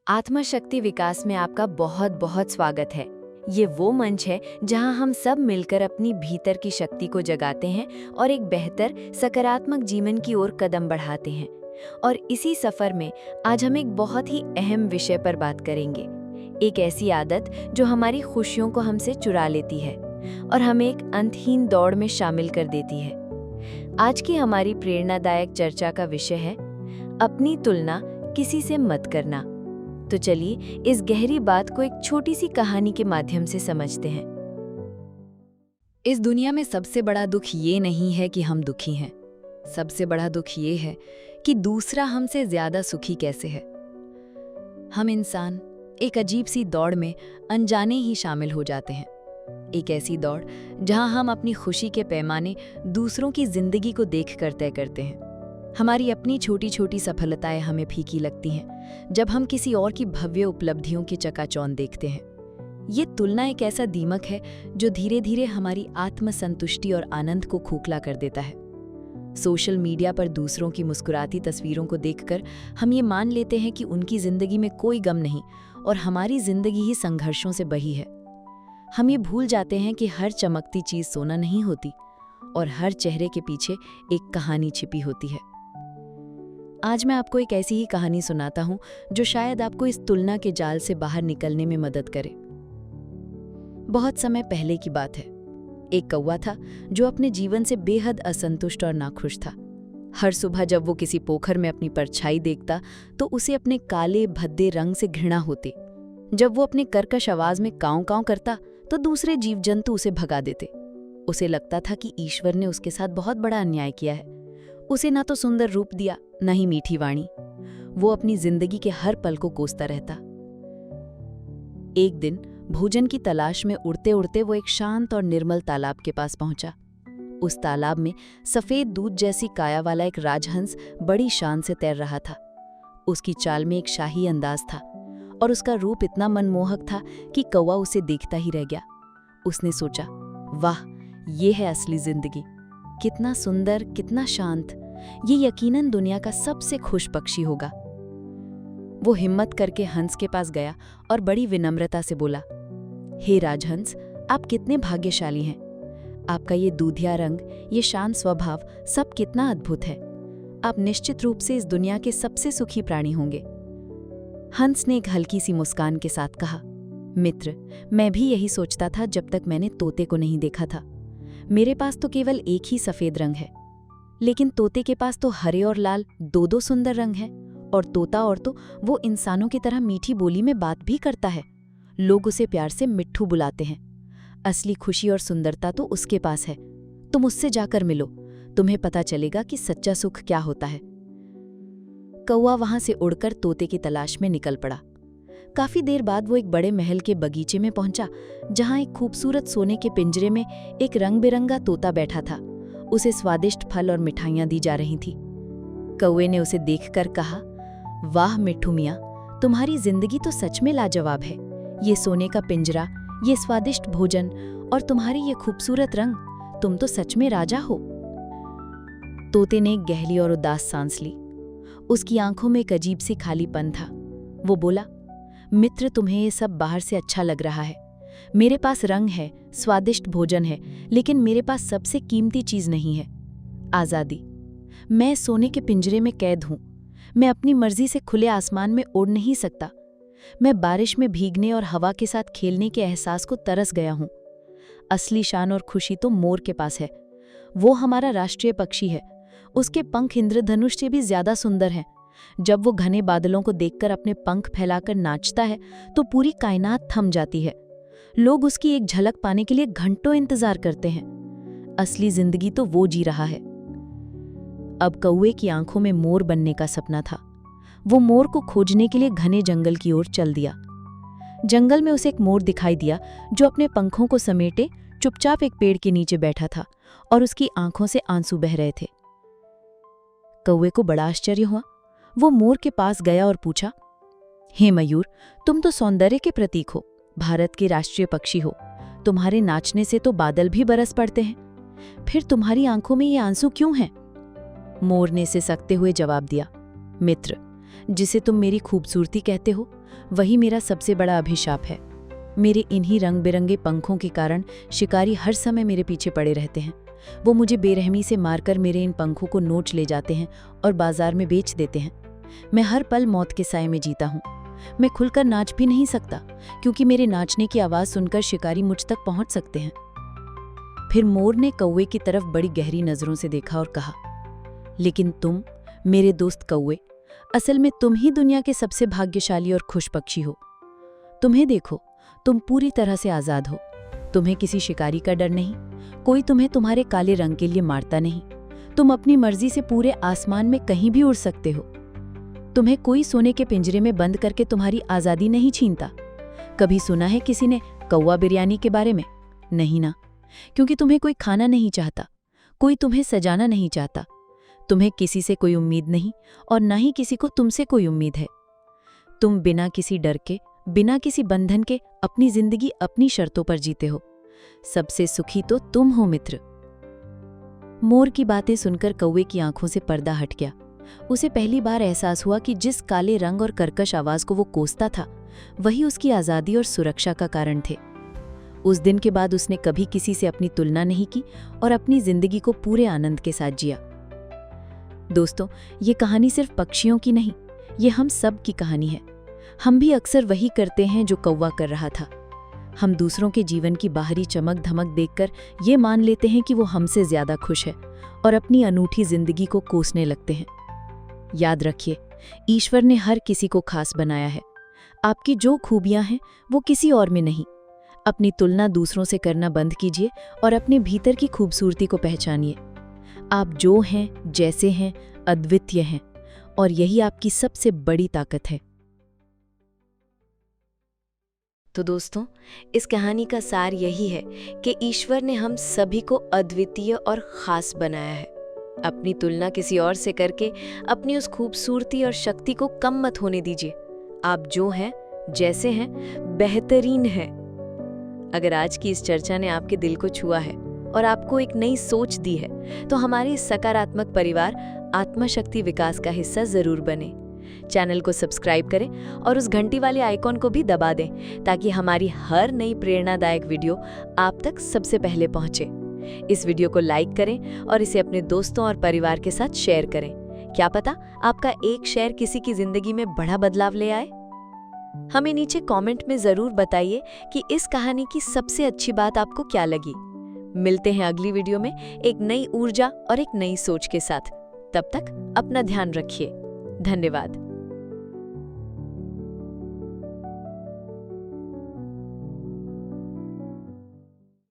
आत्मशक्ति विकास में आपका बहुत बहुत स्वागत है। ये वो मंच है जहां हम सब मिलकर अपनी भीतर की शक्ति को जगाते हैं और एक बेहतर सकारात्मक जीवन की ओर कदम बढ़ाते हैं। और इसी सफर में आज हम एक बहुत ही अहम विषय पर बात करेंगे। एक ऐसी आदत जो हमारी खुशियों को हमसे चुरा लेती है और हमें एक अंतहीन दौड़ में शामिल कर देती है। आज की हमारी प्रेरणादायक चर्चा का विषय है अपनी तुलना किसी से मत करना। तो चलिए इस गहरी बात को एक छोटी सी कहानी के माध्यम से समझते हैं। इस दुनिया में सबसे बड़ा दुख ये नहीं है कि हम दुखी हैं। सबसे बड़ा दुख ये है कि दूसरा हमसे ज्यादा सुखी कैसे है। हम इंसान एक अजीब सी दौड़ में अनजाने ही शामिल हो जाते हैं। एक ऐसी दौड़ जहां हम अपनी खुशी के पैमाने दूसरों की जिंदगी को देखकर तय करते हैं। हमारी अपनी छोटी छोटी सफलताएं हमें फीकी लगती हैं जब हम किसी और की भव्य उपलब्धियों की चकाचौंध देखते हैं। ये तुलना एक ऐसा दीमक है जो धीरे धीरे हमारी आत्मसंतुष्टि और आनंद को खोखला कर देता है। सोशल मीडिया पर दूसरों की मुस्कुराती तस्वीरों को देखकर हम ये मान लेते हैं कि उनकी जिंदगी में कोई गम नहीं और हमारी जिंदगी ही संघर्षों से बही है। हम ये भूल जाते हैं कि हर चमकती चीज सोना नहीं होती और हर चेहरे के पीछे एक कहानी छिपी होती है। आज मैं आपको एक ऐसी ही कहानी सुनाता हूं जो शायद आपको इस तुलना के जाल से बाहर निकलने में मदद करे। बहुत समय पहले की बात है। एक कौवा था जो अपने जीवन से बेहद असंतुष्ट और नाखुश था। हर सुबह जब वो किसी पोखर में अपनी परछाई देखता तो उसे अपने काले भद्दे रंग से घृणा होती। जब वो अपने कर्कश आवाज में काँव काँव करता तो दूसरे जीव जंतु उसे भगा देते। उसे लगता था कि ईश्वर ने उसके साथ बहुत बड़ा अन्याय किया है। उसे ना तो सुंदर रूप दिया, न ही मीठी वाणी। वो अपनी जिंदगी के हर पल को कोसता रहता। एक दिन भोजन की तलाश में उड़ते उड़ते वो एक शांत और निर्मल तालाब के पास पहुंचा। उस तालाब में सफेद दूध जैसी काया वाला एक राजहंस बड़ी शान से तैर रहा था। उसकी चाल में एक शाही अंदाज था और उसका रूप इतना मनमोहक था कि कौवा उसे देखता ही रह गया। उसने सोचा, वाह, ये है असली जिंदगी। कितना सुंदर, कितना शांत। ये यकीनन दुनिया का सबसे खुश पक्षी होगा। वो हिम्मत करके हंस के पास गया और बड़ी विनम्रता से बोला, हे राजहंस, आप कितने भाग्यशाली हैं। आपका ये दूधिया रंग, ये शांत स्वभाव, सब कितना अद्भुत है। आप निश्चित रूप से इस दुनिया के सबसे सुखी प्राणी होंगे। हंस ने एक हल्की सी मुस्कान के साथ कहा, मित्र, मैं भी यही सोचता था जब तक मैंने तोते को नहीं देखा था। मेरे पास तो केवल एक ही सफेद रंग है, लेकिन तोते के पास तो हरे और लाल दो सुंदर रंग हैं। और तोता और तो वो इंसानों की तरह मीठी बोली में बात भी करता है। लोग उसे प्यार से मिट्ठू बुलाते हैं। असली खुशी और सुंदरता तो उसके पास है। तुम उससे जाकर मिलो, तुम्हें पता चलेगा कि सच्चा सुख क्या होता है। कौवा वहां से उड़कर तोते की तलाश में निकल पड़ा। काफी देर बाद वो एक बड़े महल के बगीचे में पहुंचा, जहां एक खूबसूरत सोने के पिंजरे में एक रंग बिरंगा तोता बैठा था। उसे स्वादिष्ट फल और मिठाइयां दी जा रही थी। कौवे ने उसे देखकर कहा, वाह मिट्ठू मियाँ, तुम्हारी जिंदगी तो सच में लाजवाब है। ये सोने का पिंजरा, ये स्वादिष्ट भोजन और तुम्हारे ये खूबसूरत रंग, तुम तो सच में राजा हो। तोते ने एक गहरी और उदास सांस ली। उसकी आंखों में एक अजीब सी खालीपन था। वो बोला, मित्र, तुम्हें ये सब बाहर से अच्छा लग रहा है। मेरे पास रंग है, स्वादिष्ट भोजन है, लेकिन मेरे पास सबसे कीमती चीज नहीं है, आजादी। मैं सोने के पिंजरे में कैद हूं। मैं अपनी मर्जी से खुले आसमान में उड़ नहीं सकता। मैं बारिश में भीगने और हवा के साथ खेलने के एहसास को तरस गया हूं। असली शान और खुशी तो मोर के पास है। वो हमारा राष्ट्रीय पक्षी है। उसके पंख इंद्रधनुष से भी ज्यादा सुंदर हैं। जब वो घने बादलों को देखकर अपने पंख फैलाकर नाचता है तो पूरी कायनात थम जाती है। लोग उसकी एक झलक पाने के लिए घंटों इंतजार करते हैं। असली जिंदगी तो वो जी रहा है। अब कौवे की आंखों में मोर बनने का सपना था। वो मोर को खोजने के लिए घने जंगल की ओर चल दिया। जंगल में उसे एक मोर दिखाई दिया जो अपने पंखों को समेटे चुपचाप एक पेड़ के नीचे बैठा था और उसकी आंखों से आंसू बह रहे थे। कौवे को बड़ा आश्चर्य हुआ। वो मोर के पास गया और पूछा, हे मयूर, तुम तो सौंदर्य के प्रतीक हो, भारत के राष्ट्रीय पक्षी हो। तुम्हारे नाचने से तो बादल भी बरस पड़ते हैं। फिर तुम्हारी आंखों में ये आंसू क्यों हैं? मोर ने सिसकते हुए जवाब दिया, मित्र, जिसे तुम मेरी खूबसूरती कहते हो, वही मेरा सबसे बड़ा अभिशाप है। मेरे इन्हीं रंग बिरंगे पंखों के कारण शिकारी हर समय मेरे पीछे पड़े रहते हैं। वो मुझे बेरहमी से मारकर मेरे इन पंखों को नोच ले जाते हैं और बाजार में बेच देते हैं। मैं हर पल मौत के साए में जीता हूँ। मैं खुलकर नाच भी नहीं सकता, क्योंकि मेरे नाचने की आवाज़ सुनकर शिकारी मुझ तक पहुँच सकते हैं। फिर मोर ने कौवे की तरफ बड़ी गहरी नज़रों से देखा और कहा, लेकिन तुम, मेरे दोस्त कौवे, असल में तुम ही दुनिया के सबसे भाग्यशाली और खुश पक्षी हो। तुम्हें देखो, तुम पूरी तरह से आज़ाद हो। तुम्हें किसी शिकारी का डर नहीं, कोई तुम्हें तुम्हारे काले रंग के लिए मारता नहीं। तुम अपनी मर्जी से पूरे आसमान में कहीं भी उड़ सकते हो। तुम्हें कोई सोने के पिंजरे में बंद करके तुम्हारी आज़ादी नहीं छीनता। कभी सुना है किसी ने कौवा बिरयानी के बारे में? नहीं ना, क्योंकि तुम्हें कोई खाना नहीं चाहता, कोई तुम्हें सजाना नहीं चाहता। तुम्हें किसी से कोई उम्मीद नहीं और ना ही किसी को तुमसे कोई उम्मीद है। तुम बिना किसी डर के, बिना किसी बंधन के अपनी जिंदगी अपनी शर्तों पर जीते हो। सबसे सुखी तो तुम हो मित्र। मोर की बातें सुनकर कौवे की आंखों से पर्दा हट गया। उसे पहली बार एहसास हुआ कि जिस काले रंग और कर्कश आवाज को वो कोसता था, वही उसकी आज़ादी और सुरक्षा का कारण थे। उस दिन के बाद उसने कभी किसी से अपनी तुलना नहीं की और अपनी जिंदगी को पूरे आनंद के साथ जिया। दोस्तों, ये कहानी सिर्फ पक्षियों की नहीं, ये हम सब की कहानी है। हम भी अक्सर वही करते हैं जो कौवा कर रहा था। हम दूसरों के जीवन की बाहरी चमक धमक देखकर ये मान लेते हैं कि वो हमसे ज्यादा खुश है और अपनी अनूठी जिंदगी को कोसने लगते हैं। याद रखिए, ईश्वर ने हर किसी को खास बनाया है। आपकी जो खूबियां हैं वो किसी और में नहीं। अपनी तुलना दूसरों से करना बंद कीजिए और अपने भीतर की खूबसूरती को पहचानिए। आप जो हैं, जैसे हैं, अद्वितीय हैं, और यही आपकी सबसे बड़ी ताकत है। तो दोस्तों, इस कहानी का सार यही है कि ईश्वर ने हम सभी को अद्वितीय और खास बनाया है। अपनी तुलना किसी और से करके अपनी उस खूबसूरती और शक्ति को कम मत होने दीजिए। आप जो हैं, जैसे हैं, बेहतरीन हैं। अगर आज की इस चर्चा ने आपके दिल को छुआ है और आपको एक नई सोच दी है, तो हमारे इस सकारात्मक परिवार आत्मा शक्ति विकास का हिस्सा जरूर बने। चैनल को सब्सक्राइब करें और उस घंटी वाले आइकॉन को भी दबा दें, ताकि हमारी हर नई प्रेरणादायक वीडियो आप तक सबसे पहले पहुंचे। इस वीडियो को लाइक करें और इसे अपने दोस्तों और परिवार के साथ शेयर करें। क्या पता आपका एक शेयर किसी की जिंदगी में बड़ा बदलाव ले आए। हमें नीचे कमेंट में जरूर बताइए कि इस कहानी की सबसे अच्छी बात आपको क्या लगी। मिलते हैं अगली वीडियो में एक नई ऊर्जा और एक नई सोच के साथ। तब तक अपना ध्यान रखिए। धन्यवाद।